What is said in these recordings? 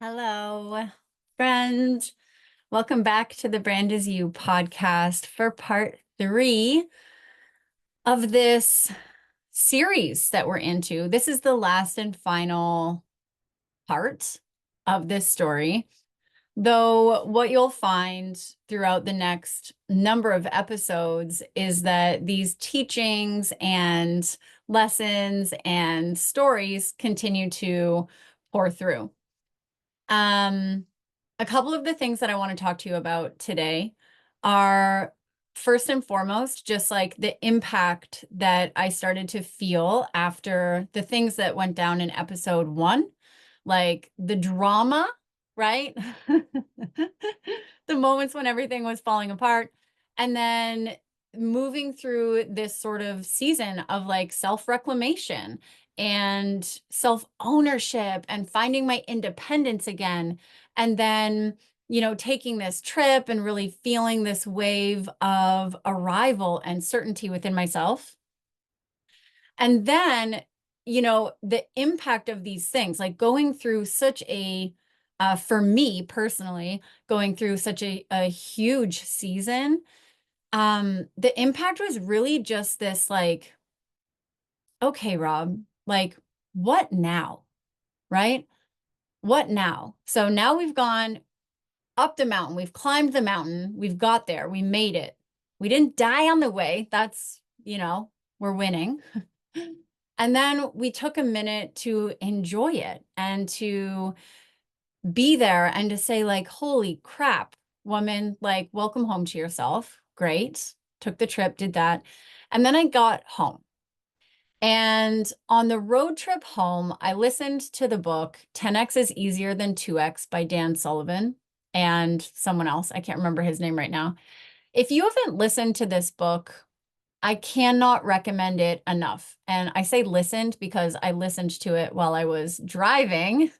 Hello, friend. Welcome back to the Brand Is You podcast for part 3 of this series that we're into. This is the last and final part of this story. Though, what you'll find throughout the next number of episodes is that these teachings and lessons and stories continue to pour through. A couple of the things that I want to talk to you about today are first and foremost, just like the impact that I started to feel after the things that went down in episode 1, like the drama, right? The moments when everything was falling apart. And then moving through this sort of season of like self-reclamation and self-ownership and finding my independence again. And then, taking this trip and really feeling this wave of arrival and certainty within myself. And then, the impact of these things, like going through such for me personally, going through such a huge season, the impact was really just this like, okay, Rob, like, what now? Right? What now? So now we've gone up the mountain, we've climbed the mountain, we've got there, we made it. We didn't die on the way. That's, we're winning. And then we took a minute to enjoy it and to be there and to say, like, holy crap, woman, like, welcome home to yourself. Great. Took the trip, did that. And then I got home. And on the road trip home, I listened to the book 10X is Easier Than 2X by Dan Sullivan and someone else. I can't remember his name right now. If you haven't listened to this book, I cannot recommend it enough. And I say listened because I listened to it while I was driving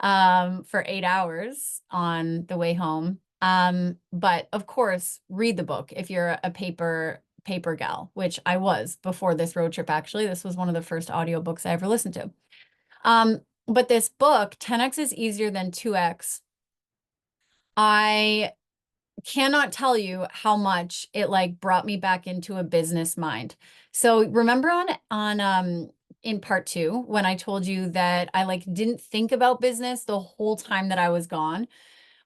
for 8 hours on the way home. But of course, read the book if you're a paper gal, which I was before this road trip. Actually, this was one of the first audiobooks I ever listened to. But this book, 10X is Easier Than 2X, I cannot tell you how much it like brought me back into a business mind. So remember on in part 2 when I told you that I like didn't think about business the whole time that I was gone.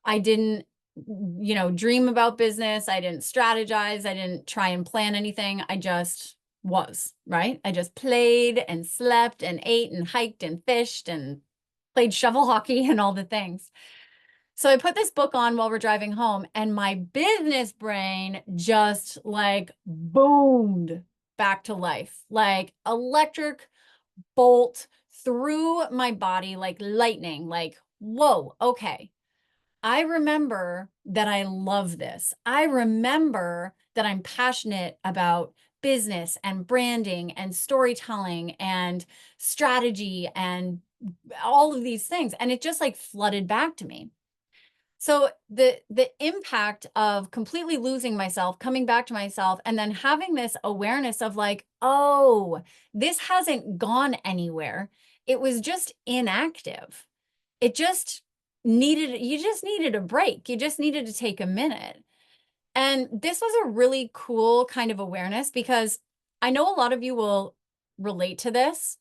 I didn't dream about business. I didn't strategize. I didn't try and plan anything. I just was, right? I just played and slept and ate and hiked and fished and played shovel hockey and all the things. So I put this book on while we're driving home, and my business brain just like boomed back to life, like electric bolt through my body, like lightning, like, whoa, okay. I remember that I love this. I remember that I'm passionate about business and branding and storytelling and strategy and all of these things. And it just like flooded back to me. So the impact of completely losing myself, coming back to myself, and then having this awareness of like, oh, this hasn't gone anywhere. It was just inactive. It just you just needed a break. You just needed to take a minute. And this was a really cool kind of awareness because I know a lot of you will relate to this.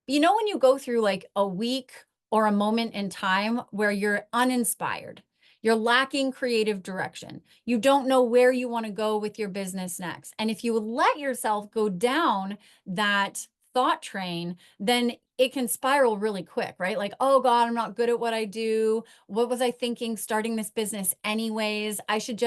When you go through like a week or a moment in time where you're uninspired, you're lacking creative direction, you don't know where you want to go with your business next. And if you let yourself go down that thought train, then it can spiral really quick, right? Like, oh God, I'm not good at what I do. What was I thinking starting this business anyways? I should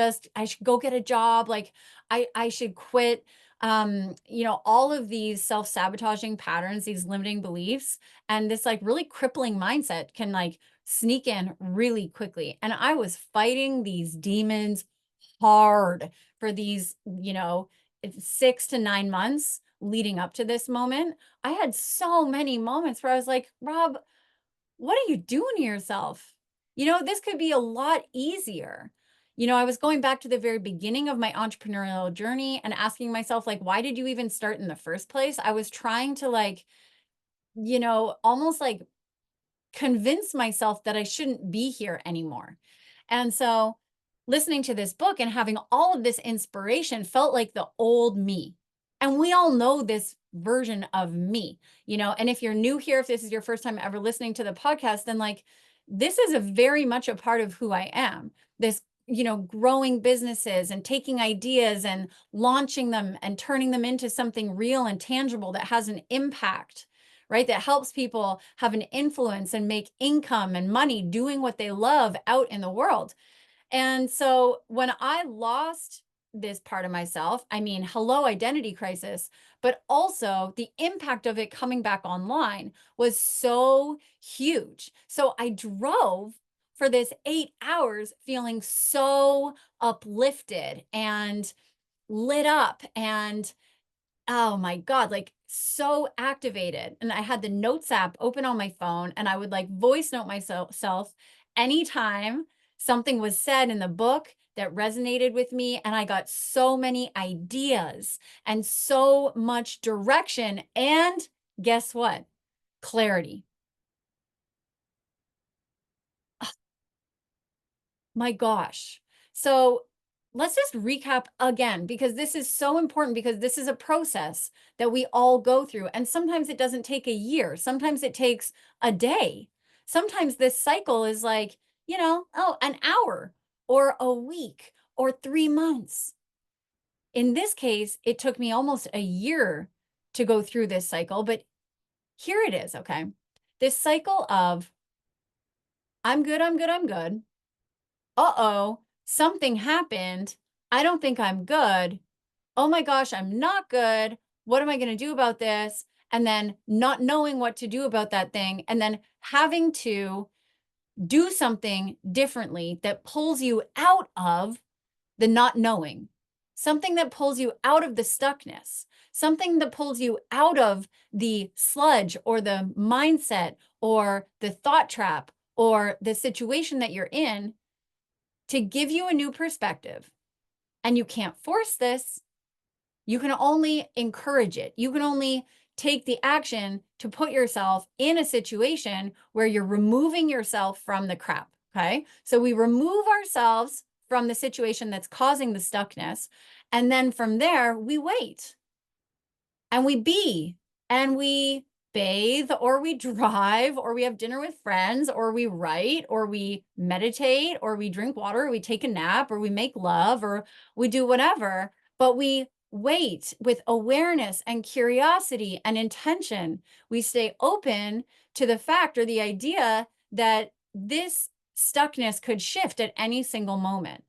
go get a job. Like I should quit. All of these self-sabotaging patterns, these limiting beliefs, and this like really crippling mindset can like sneak in really quickly. And I was fighting these demons hard for these, 6 to 9 months leading up to this moment. I had so many moments where I was like, Rob, what are you doing to yourself? This could be a lot easier. I was going back to the very beginning of my entrepreneurial journey and asking myself, like, why did you even start in the first place? I was trying to like, almost like convince myself that I shouldn't be here anymore. And so listening to this book and having all of this inspiration felt like the old me. And we all know this version of me, and if you're new here, if this is your first time ever listening to the podcast, then like this is a very much a part of who I am. This, growing businesses and taking ideas and launching them and turning them into something real and tangible that has an impact, right? That helps people have an influence and make income and money doing what they love out in the world. And so when I lost this part of myself, I mean, hello, identity crisis, but also the impact of it coming back online was so huge. So I drove for this 8 hours feeling so uplifted and lit up and oh my God, like so activated. And I had the notes app open on my phone and I would like voice note myself anytime something was said in the book that resonated with me. And I got so many ideas and so much direction. And guess what? Clarity. My gosh. So let's just recap again, because this is so important, because this is a process that we all go through. And sometimes it doesn't take a year. Sometimes it takes a day. Sometimes this cycle is like, an hour or a week or 3 months. In this case, it took me almost a year to go through this cycle, but here it is. Okay. This cycle of I'm good, I'm good, I'm good. Uh-oh, something happened. I don't think I'm good. Oh my gosh, I'm not good. What am I going to do about this? And then not knowing what to do about that thing, and then having to do something differently that pulls you out of the not knowing, something that pulls you out of the stuckness, something that pulls you out of the sludge or the mindset or the thought trap or the situation that you're in, to give you a new perspective. And you can't force this. You can only encourage it. You can only take the action to put yourself in a situation where you're removing yourself from the crap. Okay. So we remove ourselves from the situation that's causing the stuckness. And then from there, we wait and we be and we bathe or we drive or we have dinner with friends or we write or we meditate or we drink water or we take a nap or we make love or we do whatever, but we wait with awareness and curiosity and intention. We stay open to the fact or the idea that this stuckness could shift at any single moment.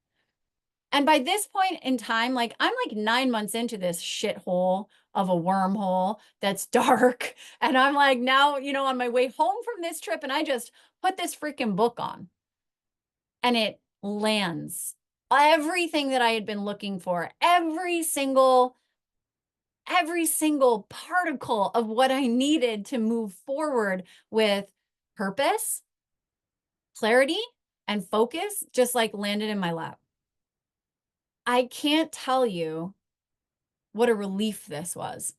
And by this point in time, like I'm like 9 months into this shithole of a wormhole that's dark. And I'm like now, on my way home from this trip, and I just put this freaking book on and it lands everything that I had been looking for, every single particle of what I needed to move forward with purpose, clarity, and focus just like landed in my lap. I can't tell you what a relief this was.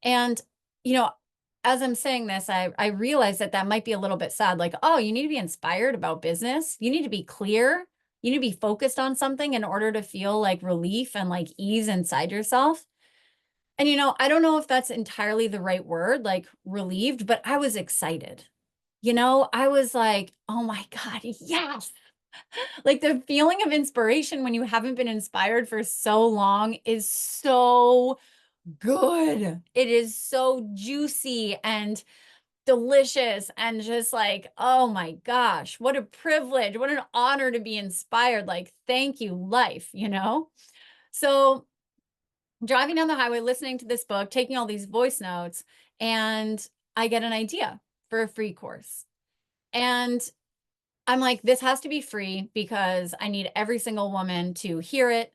And, as I'm saying this, I realize that might be a little bit sad. Like, oh, you need to be inspired about business. You need to be clear. You need to be focused on something in order to feel like relief and like ease inside yourself. And, I don't know if that's entirely the right word, like relieved, but I was excited. I was like, oh my God, yes. Like the feeling of inspiration when you haven't been inspired for so long is so good. It is so juicy and delicious and just like, oh my gosh, what a privilege, what an honor to be inspired. Like, thank you, life. So driving down the highway, listening to this book, taking all these voice notes, and I get an idea for a free course. And I'm like, this has to be free because I need every single woman to hear it.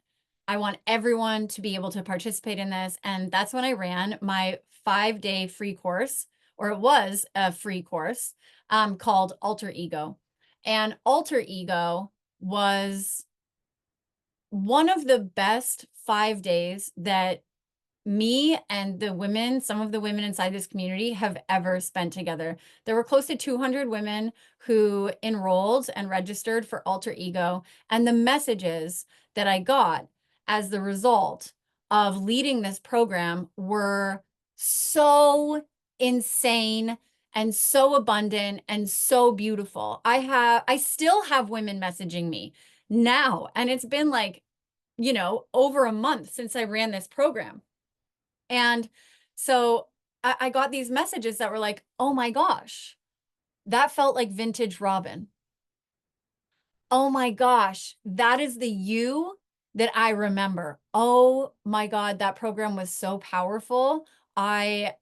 I want everyone to be able to participate in this. And that's when I ran my 5-day free course, or it was a free course called Alter Ego. And Alter Ego was one of the best 5 days that me and the women, some of the women inside this community have ever spent together. There were close to 200 women who enrolled and registered for Alter Ego. And the messages that I got as the result of leading this program were so insane and so abundant and so beautiful. I still have women messaging me now, and it's been like, over a month since I ran this program. And so I got these messages that were like, oh my gosh, that felt like vintage Robin. Oh my gosh, that is the you that I remember. Oh my God, that program was so powerful. I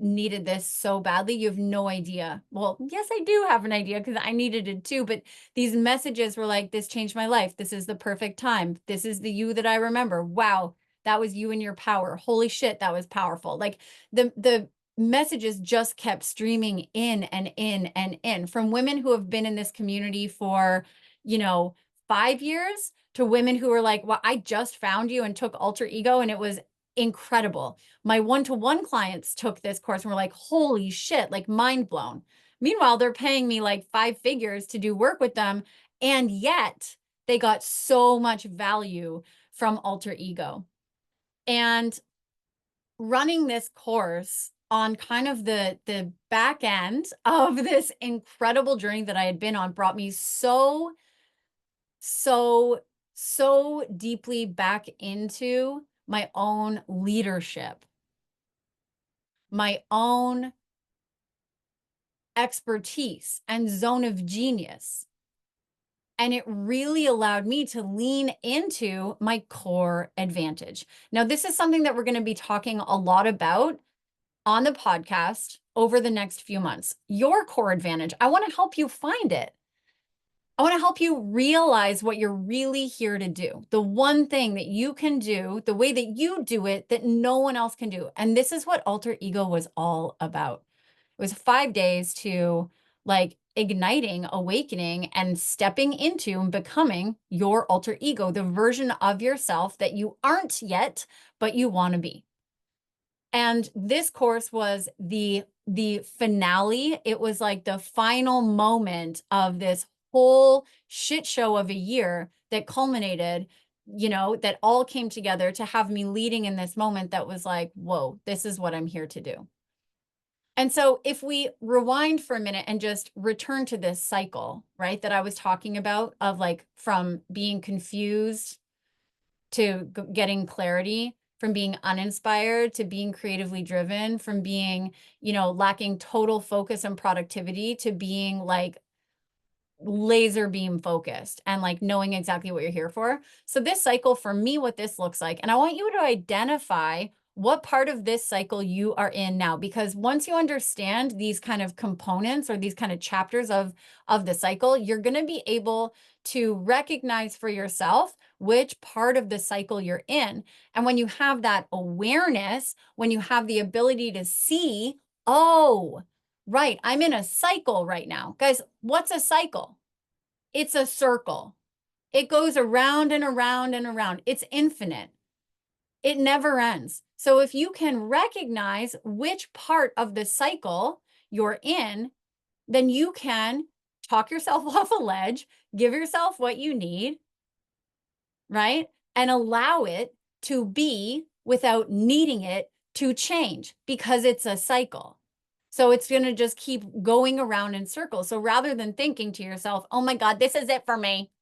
needed this so badly. You have no idea. Well, yes, I do have an idea because I needed it too. But these messages were like, this changed my life. This is the perfect time. This is the you that I remember. Wow, that was you in your power. Holy shit, that was powerful. Like the messages just kept streaming in and in and in from women who have been in this community for 5 years to women who are like, well, I just found you and took Alter Ego and it was incredible. My one-to-one clients took this course and were like, holy shit, like mind blown. Meanwhile, they're paying me like 5 figures to do work with them. And yet they got so much value from Alter Ego. And running this course on kind of the back end of this incredible journey that I had been on brought me so so deeply back into my own leadership, my own expertise and zone of genius. And it really allowed me to lean into my core advantage. Now, this is something that we're going to be talking a lot about on the podcast over the next few months. Your core advantage. I want to help you find it. I want to help you realize what you're really here to do. The one thing that you can do, the way that you do it, that no one else can do. And this is what Alter Ego was all about. It was 5 days to like igniting, awakening, and stepping into and becoming your alter ego, the version of yourself that you aren't yet, but you want to be. And this course was the finale. It was like the final moment of this whole shit show of a year that culminated, that all came together to have me leading in this moment that was like, whoa, this is what I'm here to do. And so if we rewind for a minute and just return to this cycle, right, that I was talking about of like from being confused to getting clarity, from being uninspired to being creatively driven, from being, lacking total focus and productivity to being like laser beam focused and like knowing exactly what you're here for. So this cycle for me, what this looks like, and I want you to identify what part of this cycle you are in now, because once you understand these kind of components or these kind of chapters of the cycle, you're going to be able to recognize for yourself which part of the cycle you're in. And when you have that awareness, when you have the ability to see, oh, right, I'm in a cycle right now. Guys, what's a cycle? It's a circle. It goes around and around and around. It's infinite. It never ends. So if you can recognize which part of the cycle you're in, then you can talk yourself off a ledge, give yourself what you need, right? And allow it to be without needing it to change because it's a cycle. So it's going to just keep going around in circles. So rather than thinking to yourself, oh my God, this is it for me.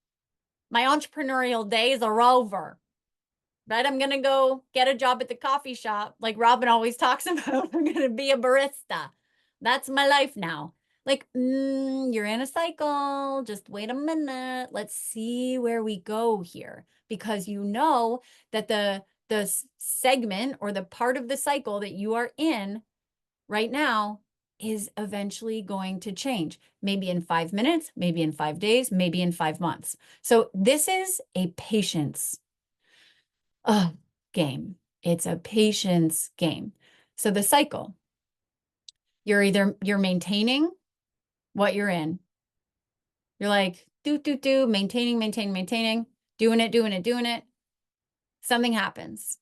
My entrepreneurial days are over, right? I'm going to go get a job at the coffee shop. Like Robin always talks about, I'm going to be a barista. That's my life now. Like, you're in a cycle. Just wait a minute. Let's see where we go here. Because you know that the segment or the part of the cycle that you are in right now is eventually going to change. Maybe in 5 minutes, maybe in 5 days, maybe in 5 months. So this is a patience game. It's a patience game. So the cycle, you're maintaining what you're in. You're like, maintaining, doing it. Something happens.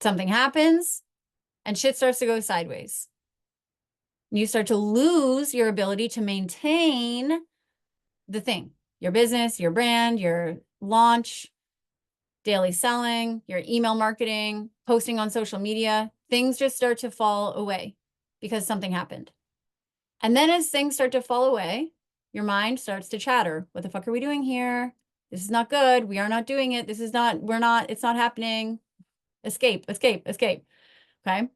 Something happens and shit starts to go sideways. You start to lose your ability to maintain the thing, your business, your brand, your launch, daily selling, your email marketing, posting on social media. Things just start to fall away because something happened. And then as things start to fall away, your mind starts to chatter. What the fuck are we doing here? This is not good. We are not doing it. This is not, we're not, it's not happening. Escape, escape, escape. Okay.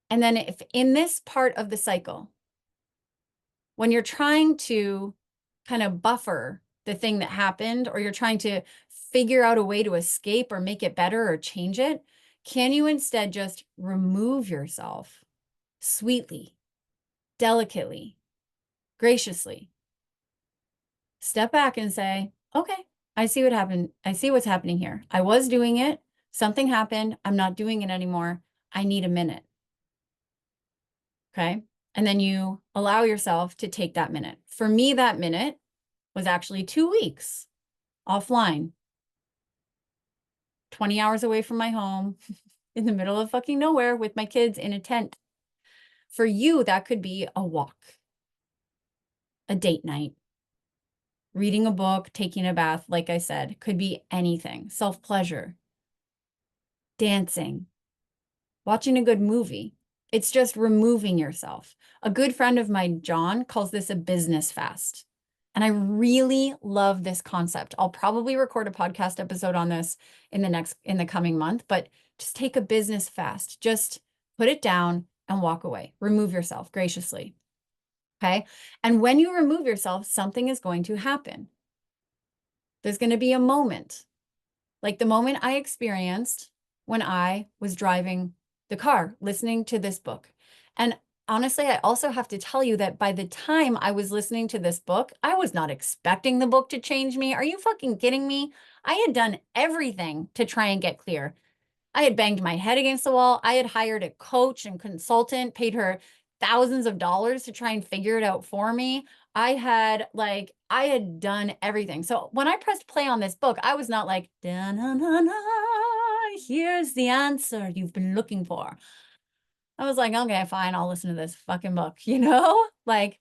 And then if in this part of the cycle, when you're trying to kind of buffer the thing that happened, or you're trying to figure out a way to escape or make it better or change it, can you instead just remove yourself sweetly, delicately, graciously? Step back and say, okay, I see what happened. I see what's happening here. I was doing it. Something happened. I'm not doing it anymore. I need a minute. Okay. And then you allow yourself to take that minute. For me, that minute was actually 2 weeks offline, 20 hours away from my home in the middle of fucking nowhere with my kids in a tent. For you, that could be a walk, a date night, reading a book, taking a bath, like I said, could be anything, self-pleasure, dancing, watching a good movie. It's just removing yourself. A good friend of mine, John, calls this a business fast. And I really love this concept. I'll probably record a podcast episode on this in the coming month, but just take a business fast. Just put it down and walk away. Remove yourself graciously. Okay. And when you remove yourself, something is going to happen. There's going to be a moment, like the moment I experienced when I was driving the car, listening to this book. And honestly, I also have to tell you that by the time I was listening to this book, I was not expecting the book to change me. Are you fucking kidding me? I had done everything to try and get clear. I had banged my head against the wall. I had hired a coach and consultant, paid her thousands of dollars to try and figure it out for me. I had done everything. So when I pressed play on this book, I was not like, da, na, na, na, here's the answer you've been looking for. I was like, okay, fine, I'll listen to this fucking book, you know? Like,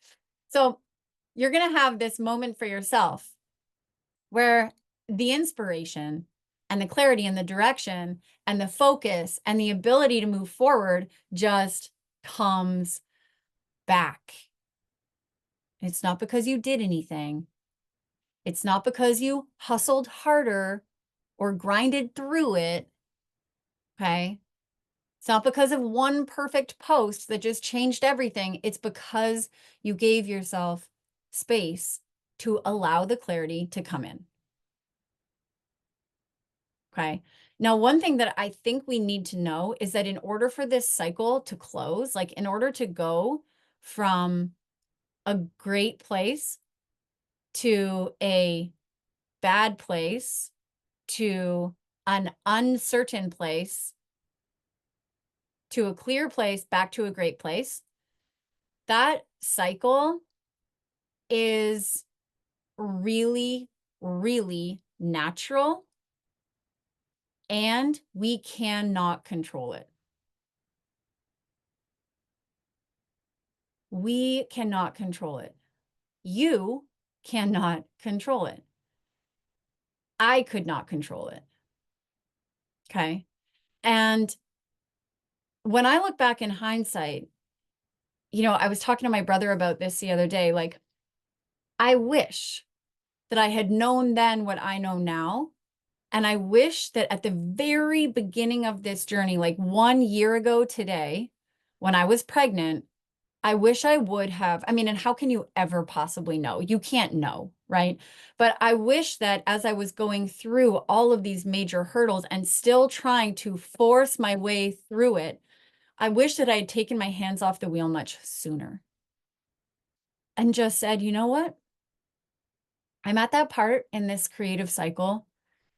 so you're going to have this moment for yourself where the inspiration and the clarity and the direction and the focus and the ability to move forward just comes back. It's not because you did anything. It's not because you hustled harder or grinded through it. Okay. It's not because of one perfect post that just changed everything. It's because you gave yourself space to allow the clarity to come in. Okay. Now, one thing that I think we need to know is that in order for this cycle to close, like in order to go from a great place to a bad place to an uncertain place to a clear place back to a great place, that cycle is really, really natural, and we cannot control it. We cannot control it. You cannot control it. I could not control it. Okay. And when I look back in hindsight, I was talking to my brother about this the other day. Like, I wish that I had known then what I know now. And I wish that at the very beginning of this journey, like 1 year ago today, when I was pregnant, I wish I would have. I mean, and how can you ever possibly know? You can't know, right? But I wish that as I was going through all of these major hurdles and still trying to force my way through it, I wish that I had taken my hands off the wheel much sooner and just said, you know what? I'm at that part in this creative cycle,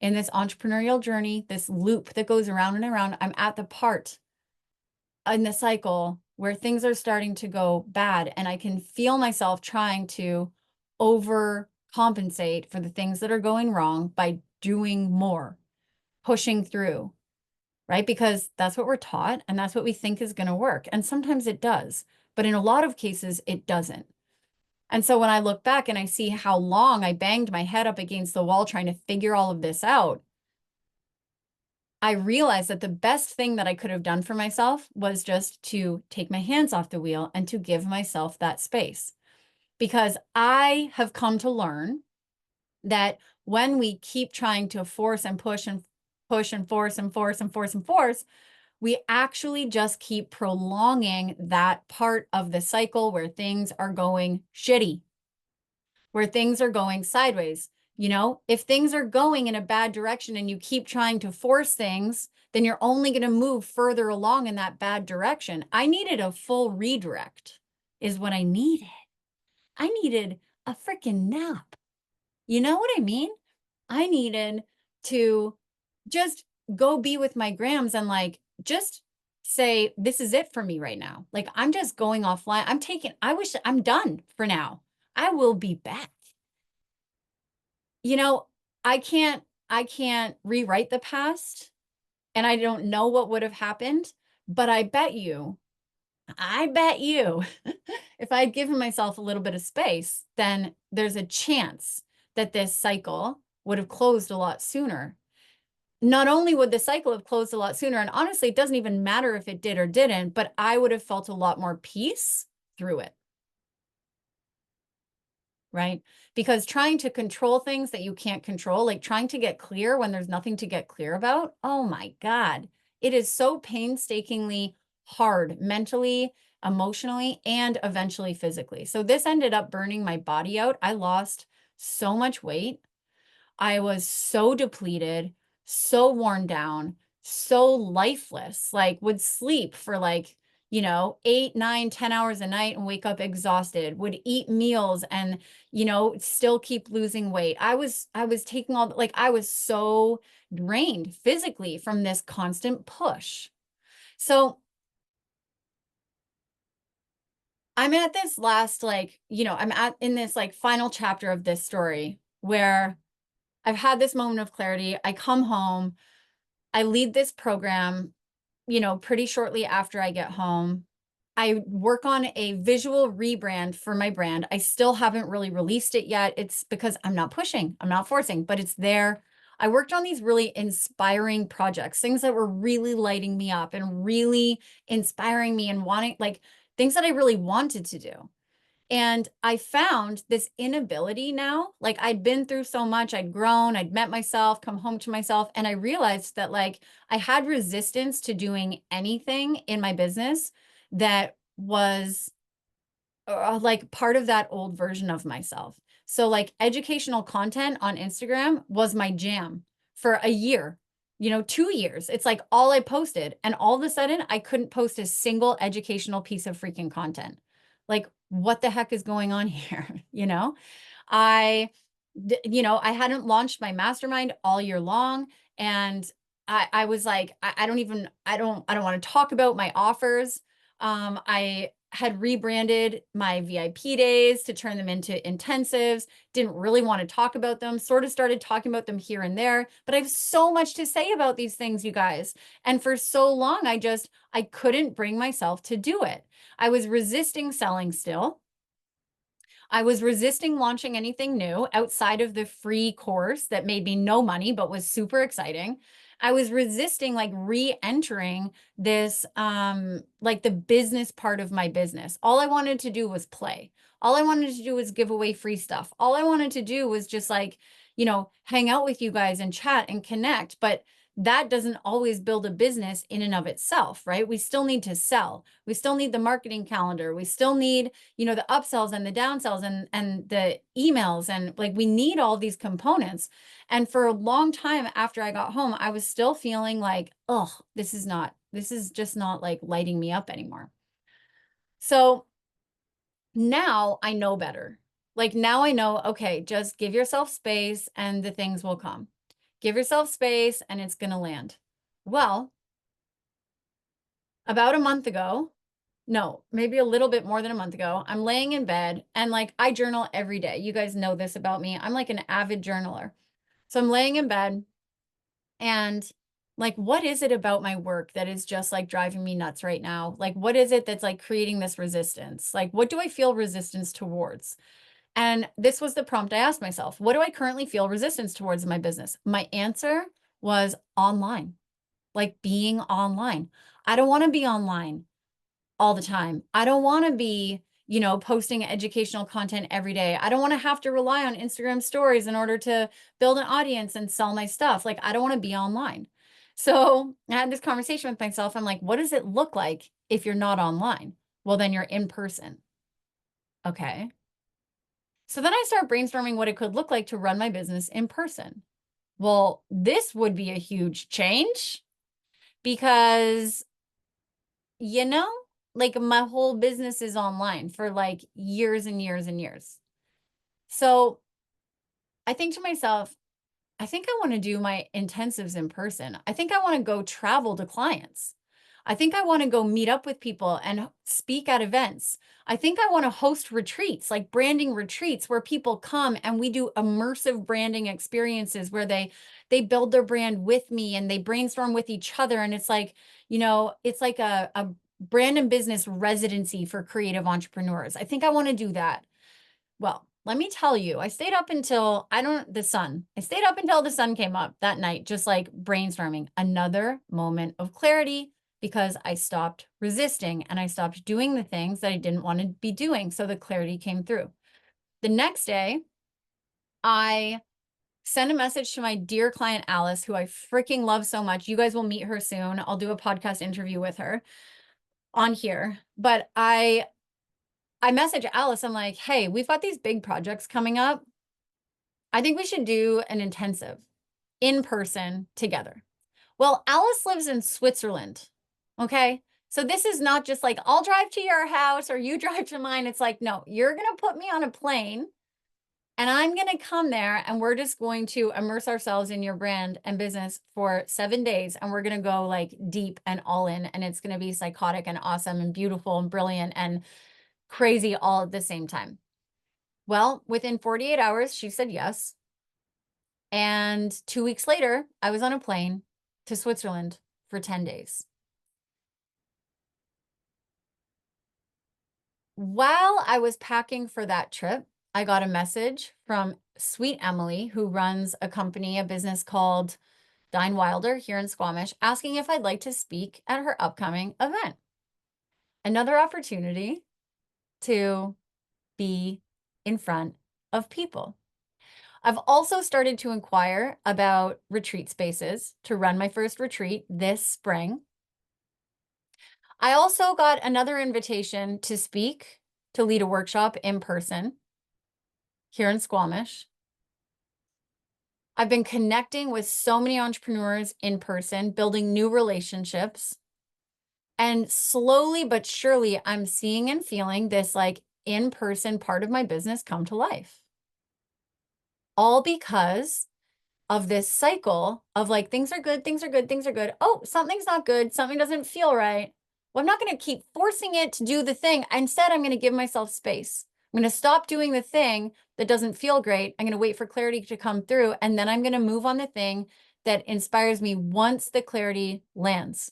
in this entrepreneurial journey, this loop that goes around and around. I'm at the part in the cycle where things are starting to go bad, and I can feel myself trying to overcompensate for the things that are going wrong by doing more, pushing through. right? Because that's what we're taught and that's what we think is going to work. And sometimes it does, but in a lot of cases, it doesn't. And so when I look back and I see how long I banged my head up against the wall trying to figure all of this out, I realized that the best thing that I could have done for myself was just to take my hands off the wheel and to give myself that space. Because I have come to learn that when we keep trying to force and push and push and force and force and force and force, we actually just keep prolonging that part of the cycle where things are going shitty, where things are going sideways. You know, if things are going in a bad direction and you keep trying to force things, then you're only going to move further along in that bad direction. I needed a full redirect, is what I needed. I needed a freaking nap. You know what I mean? I needed to just go be with my grams and like just say, this is it for me right now. Like I'm just going offline. I wish I'm done for now. I will be back. You know, I can't rewrite the past and I don't know what would have happened, but I bet you, if I'd given myself a little bit of space, then there's a chance that this cycle would have closed a lot sooner. Not only would the cycle have closed a lot sooner, and honestly, it doesn't even matter if it did or didn't, but I would have felt a lot more peace through it, right? Because trying to control things that you can't control, like trying to get clear when there's nothing to get clear about, oh my God, it is so painstakingly hard mentally, emotionally, and eventually physically. So this ended up burning my body out. I lost so much weight. I was so depleted, so worn down, so lifeless, like would sleep for like, 8, 9, 10 hours a night and wake up exhausted, would eat meals and, still keep losing weight. I was taking all, like, I was so drained physically from this constant push. So I'm at this last, like, I'm at in this like final chapter of this story where I've had this moment of clarity. I come home, I lead this program, pretty shortly after I get home. I work on a visual rebrand for my brand. I still haven't really released it yet. It's because I'm not pushing, I'm not forcing, but it's there. I worked on these really inspiring projects, things that were really lighting me up and really inspiring me and wanting, like, things that I really wanted to do. And I found this inability now, like I'd been through so much, I'd grown, I'd met myself, come home to myself, and I realized that like I had resistance to doing anything in my business that was like part of that old version of myself. So like educational content on Instagram was my jam for a year, 2 years. It's like all I posted. And all of a sudden I couldn't post a single educational piece of freaking content. Like what the heck is going on here? I, I hadn't launched my mastermind all year long. And I was like, I don't want to talk about my offers. I had rebranded my VIP days to turn them into intensives, didn't really want to talk about them, sort of started talking about them here and there, but I have so much to say about these things, you guys. And for so long, I couldn't bring myself to do it. I was resisting selling still. I was resisting launching anything new outside of the free course that made me no money, but was super exciting. I was resisting like re-entering this, like the business part of my business. All I wanted to do was play. All I wanted to do was give away free stuff. All I wanted to do was just like, hang out with you guys and chat and connect. But that doesn't always build a business in and of itself, right? We still need to sell. We still need the marketing calendar. We still need, the upsells and the downsells and the emails. And like, we need all these components. And for a long time after I got home, I was still feeling like, oh, this is just not like lighting me up anymore. So now I know better. Like now I know, okay, just give yourself space and the things will come. Give yourself space and it's going to land. Well, about a month ago, no, maybe a little bit more than a month ago, I'm laying in bed and like I journal every day. You guys know this about me. I'm like an avid journaler. So I'm laying in bed and Like, what is it about my work that is just like driving me nuts right now? Like, what is it that's like creating this resistance? Like, what do I feel resistance towards? And this was the prompt I asked myself. What do I currently feel resistance towards in my business? My answer was online, like being online. I don't want to be online all the time. I don't want to be, posting educational content every day. I don't want to have to rely on Instagram stories in order to build an audience and sell my stuff. Like, I don't want to be online. So I had this conversation with myself. I'm like, what does it look like if you're not online? Well, then you're in person. Okay. So then I start brainstorming what it could look like to run my business in person. Well, this would be a huge change because, you know, like my whole business is online for like years and years and years. So I think to myself, I think I want to do my intensives in person. I think I want to go travel to clients. I think I want to go meet up with people and speak at events. I think I want to host retreats, like branding retreats where people come and we do immersive branding experiences where they build their brand with me and they brainstorm with each other. And it's like, it's like a brand and business residency for creative entrepreneurs. I think I want to do that. Well, let me tell you, I stayed up until the sun. I stayed up until the sun came up that night, just like brainstorming. Another moment of clarity because I stopped resisting and I stopped doing the things that I didn't want to be doing. So the clarity came through. The next day, I sent a message to my dear client, Alice, who I freaking love so much. You guys will meet her soon. I'll do a podcast interview with her on here. But I message Alice. I'm like, hey, we've got these big projects coming up. I think we should do an intensive in person together. Well, Alice lives in Switzerland. Okay. So this is not just like, I'll drive to your house or you drive to mine. It's like, no, you're going to put me on a plane and I'm going to come there and we're just going to immerse ourselves in your brand and business for 7 days. And we're going to go like deep and all in. And it's going to be psychotic and awesome and beautiful and brilliant and crazy all at the same time. Well, within 48 hours, she said yes. And 2 weeks later, I was on a plane to Switzerland for 10 days. While I was packing for that trip, I got a message from sweet Emily, who runs a company, a business called Dine Wilder here in Squamish, asking if I'd like to speak at her upcoming event. Another opportunity to be in front of people. I've also started to inquire about retreat spaces to run my first retreat this spring. I also got another invitation to speak, to lead a workshop in person here in Squamish. I've been connecting with so many entrepreneurs in person, building new relationships. And slowly but surely, I'm seeing and feeling this like in-person part of my business come to life. All because of this cycle of like, things are good, things are good, things are good. Oh, something's not good. Something doesn't feel right. Well, I'm not going to keep forcing it to do the thing. Instead, I'm going to give myself space. I'm going to stop doing the thing that doesn't feel great. I'm going to wait for clarity to come through. And then I'm going to move on the thing that inspires me once the clarity lands.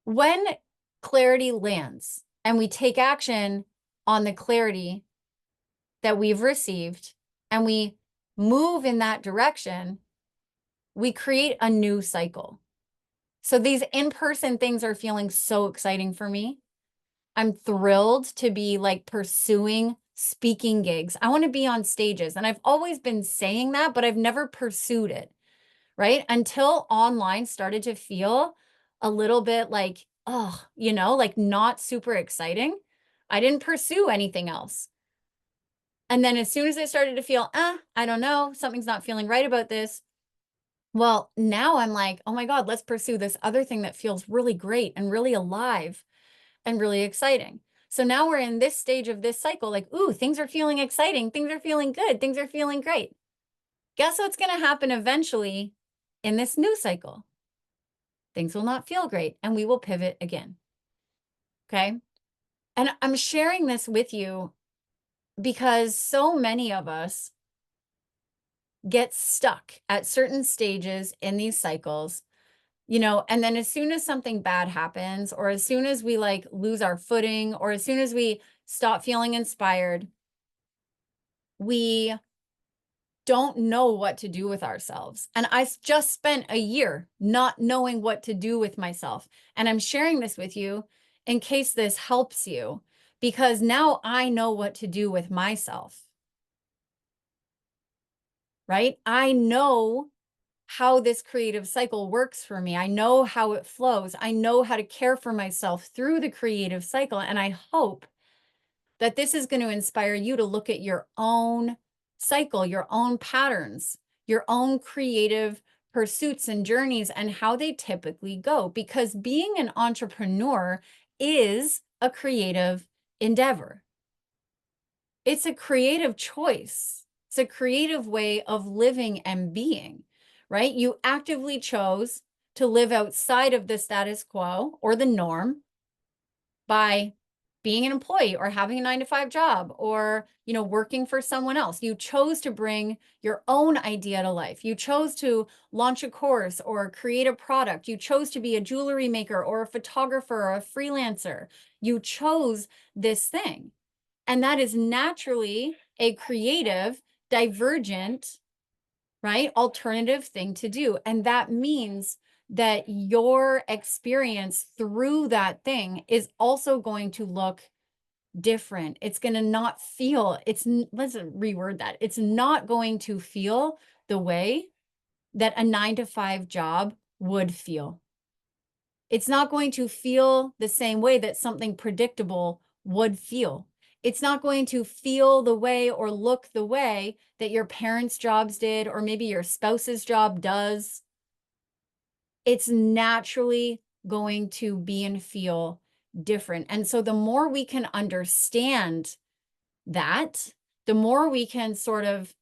When clarity lands and we take action on the clarity that we've received and we move in that direction, we create a new cycle. So these in-person things are feeling so exciting for me. I'm thrilled to be like pursuing speaking gigs. I want to be on stages. And I've always been saying that, but I've never pursued it, right? Until online started to feel a little bit like, oh, like not super exciting. I didn't pursue anything else. And then as soon as it started to feel, I don't know, something's not feeling right about this. Well, now I'm like, oh my God, let's pursue this other thing that feels really great and really alive and really exciting. So now we're in this stage of this cycle, like, ooh, things are feeling exciting. Things are feeling good. Things are feeling great. Guess what's going to happen eventually in this new cycle? Things will not feel great and we will pivot again. Okay. And I'm sharing this with you because so many of us get stuck at certain stages in these cycles, and then as soon as something bad happens, or as soon as we like lose our footing, or as soon as we stop feeling inspired, we don't know what to do with ourselves. And I just spent a year not knowing what to do with myself. And I'm sharing this with you in case this helps you, because now I know what to do with myself, right? I know how this creative cycle works for me. I know how it flows. I know how to care for myself through the creative cycle. And I hope that this is going to inspire you to look at your own cycle, your own patterns, your own creative pursuits and journeys, and how they typically go. Because being an entrepreneur is a creative endeavor. It's a creative choice. It's a creative way of living and being, right? You actively chose to live outside of the status quo or the norm by being an employee or having a 9-to-5 job, or working for someone else. You chose to bring your own idea to life. You chose to launch a course or create a product. You chose to be a jewelry maker or a photographer or a freelancer. You chose this thing. And that is naturally a creative, divergent, right, alternative thing to do. And that means that your experience through that thing is also going to look different. It's going to not feel, let's reword that. It's not going to feel the way that a 9-to-5 job would feel. It's not going to feel the same way that something predictable would feel. It's not going to feel the way or look the way that your parents' jobs did, or maybe your spouse's job does. It's naturally going to be and feel different. And so the more we can understand that, the more we can sort of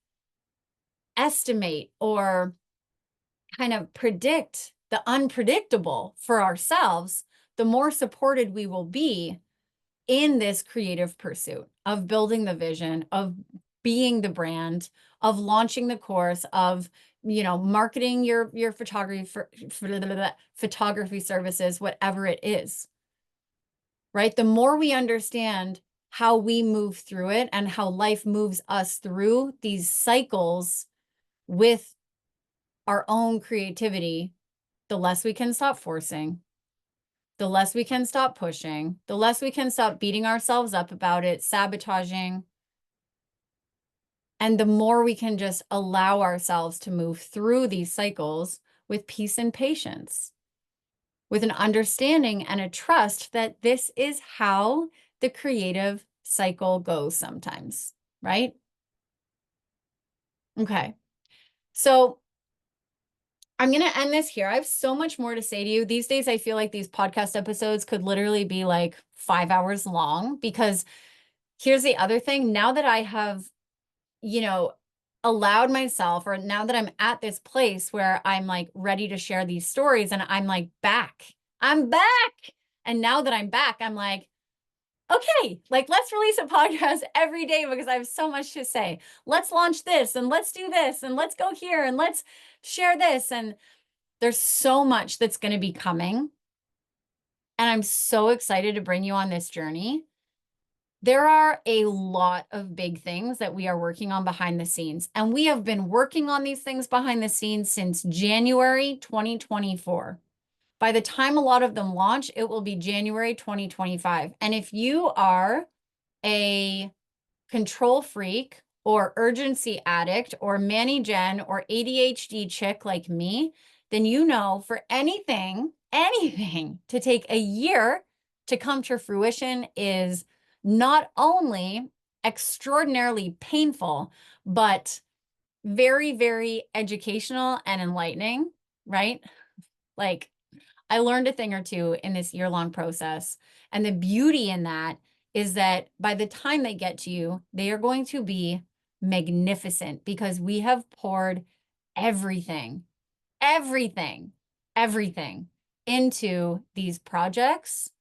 estimate or kind of predict the unpredictable for ourselves, the more supported we will be in this creative pursuit of building the vision, of being the brand, of launching the course, of marketing your photography services, whatever it is. Right? The more we understand how we move through it and how life moves us through these cycles with our own creativity, the less we can stop forcing, the less we can stop pushing, the less we can stop beating ourselves up about it, sabotaging, and the more we can just allow ourselves to move through these cycles with peace and patience, with an understanding and a trust that this is how the creative cycle goes sometimes, right? Okay. So I'm going to end this here. I have so much more to say to you. These days, I feel like these podcast episodes could literally be like 5 hours long, because here's the other thing. Now that I have, allowed myself, or now that I'm at this place where I'm like ready to share these stories, and I'm like I'm back. And now that I'm back, I'm like, okay, like let's release a podcast every day because I have so much to say. Let's launch this, and let's do this, and let's go here, and let's share this. And there's so much that's going to be coming. And I'm so excited to bring you on this journey. There are a lot of big things that we are working on behind the scenes. And we have been working on these things behind the scenes since January 2024. By the time a lot of them launch, it will be January 2025. And if you are a control freak or urgency addict or Manny Gen or ADHD chick like me, then for anything to take a year to come to fruition is not only extraordinarily painful, but very, very educational and enlightening, right? Like, I learned a thing or two in this year-long process. And the beauty in that is that by the time they get to you, they are going to be magnificent, because we have poured everything, everything, everything into these projects.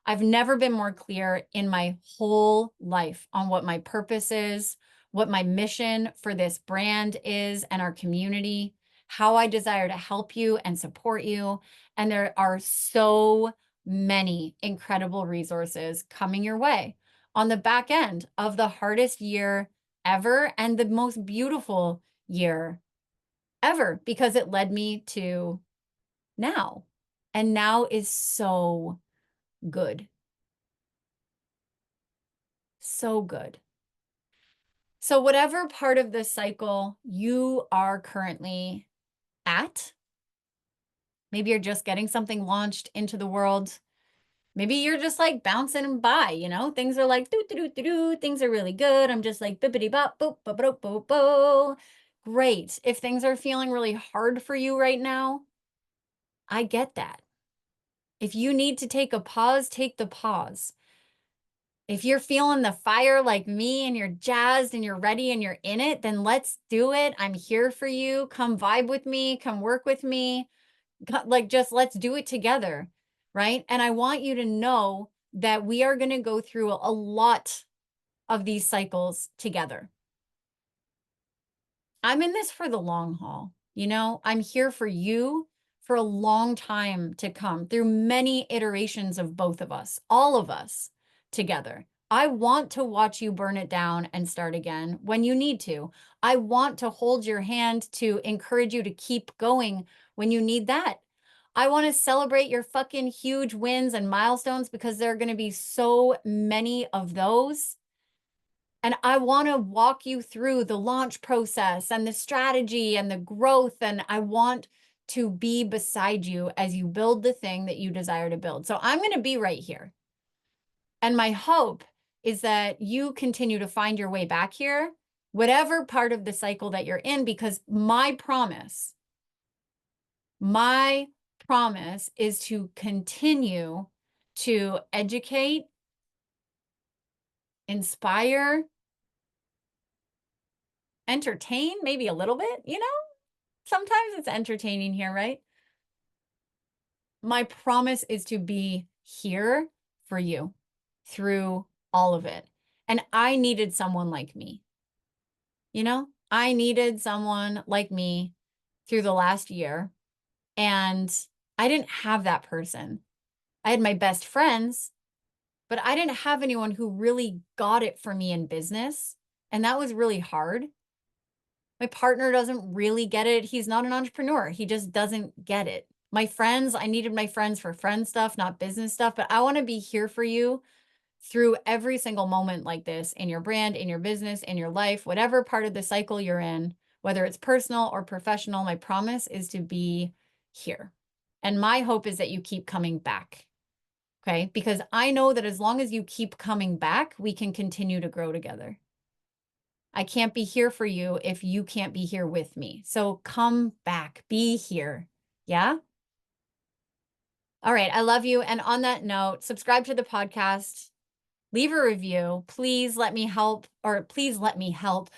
I've never been more clear in my whole life on what my purpose is, what my mission for this brand is and our community, how I desire to help you and support you. And there are so many incredible resources coming your way on the back end of the hardest year ever and the most beautiful year ever, because it led me to now. And now is so good. So good. So whatever part of this cycle you are currently at, maybe you're just getting something launched into the world. Maybe you're just like bouncing by, you know, things are like do do do do do, things are really good. I'm just like bippity bop boop boop boop boop boop. Great. If things are feeling really hard for you right now, I get that. If you need to take a pause, take the pause. If you're feeling the fire like me and you're jazzed and you're ready and you're in it, then let's do it. I'm here for you. Come vibe with me. Come work with me. Like, just let's do it together. Right. And I want you to know that we are going to go through a lot of these cycles together. I'm in this for the long haul. You know, I'm here for you for a long time to come through many iterations of both of us, all of us together. I want to watch you burn it down and start again when you need to. I want to hold your hand to encourage you to keep going when you need that. I want to celebrate your fucking huge wins and milestones because there are going to be so many of those. And I want to walk you through the launch process and the strategy and the growth. And I want to be beside you as you build the thing that you desire to build. So I'm going to be right here. And my hope is that you continue to find your way back here, whatever part of the cycle that you're in, because my promise is to continue to educate, inspire, entertain, maybe a little bit, you know? Sometimes it's entertaining here, right? My promise is to be here for you through all of it. And I needed someone like me. You know, I needed someone like me through the last year. And I didn't have that person. I had my best friends, but I didn't have anyone who really got it for me in business. And that was really hard. My partner doesn't really get it. He's not an entrepreneur. He just doesn't get it. My friends, I needed my friends for friend stuff, not business stuff, but I want to be here for you through every single moment like this in your brand, in your business, in your life, whatever part of the cycle you're in, whether it's personal or professional. My promise is to be here. And my hope is that you keep coming back. Okay. Because I know that as long as you keep coming back, we can continue to grow together. I can't be here for you if you can't be here with me. So come back, be here. Yeah. All right. I love you. And on that note, subscribe to the podcast, leave a review. Please let me help, or please let me help.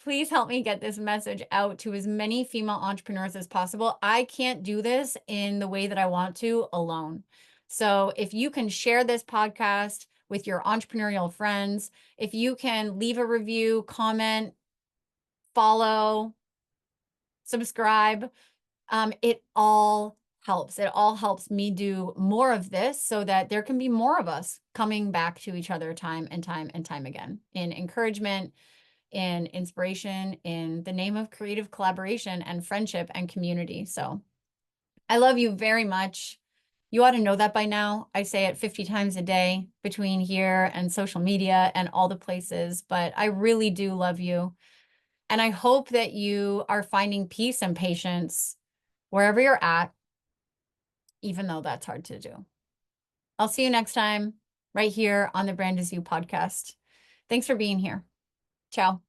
Please help me get this message out to as many female entrepreneurs as possible. I can't do this in the way that I want to alone. So if you can share this podcast with your entrepreneurial friends, if you can leave a review, comment, follow, subscribe, it all helps. It all helps me do more of this so that there can be more of us coming back to each other time and time and time again in encouragement, in inspiration, in the name of creative collaboration and friendship and community. So I love you very much. You ought to know that by now. I say it 50 times a day between here and social media and all the places, but I really do love you. And I hope that you are finding peace and patience wherever you're at, even though that's hard to do. I'll see you next time right here on the Brand Is You podcast. Thanks for being here. Ciao.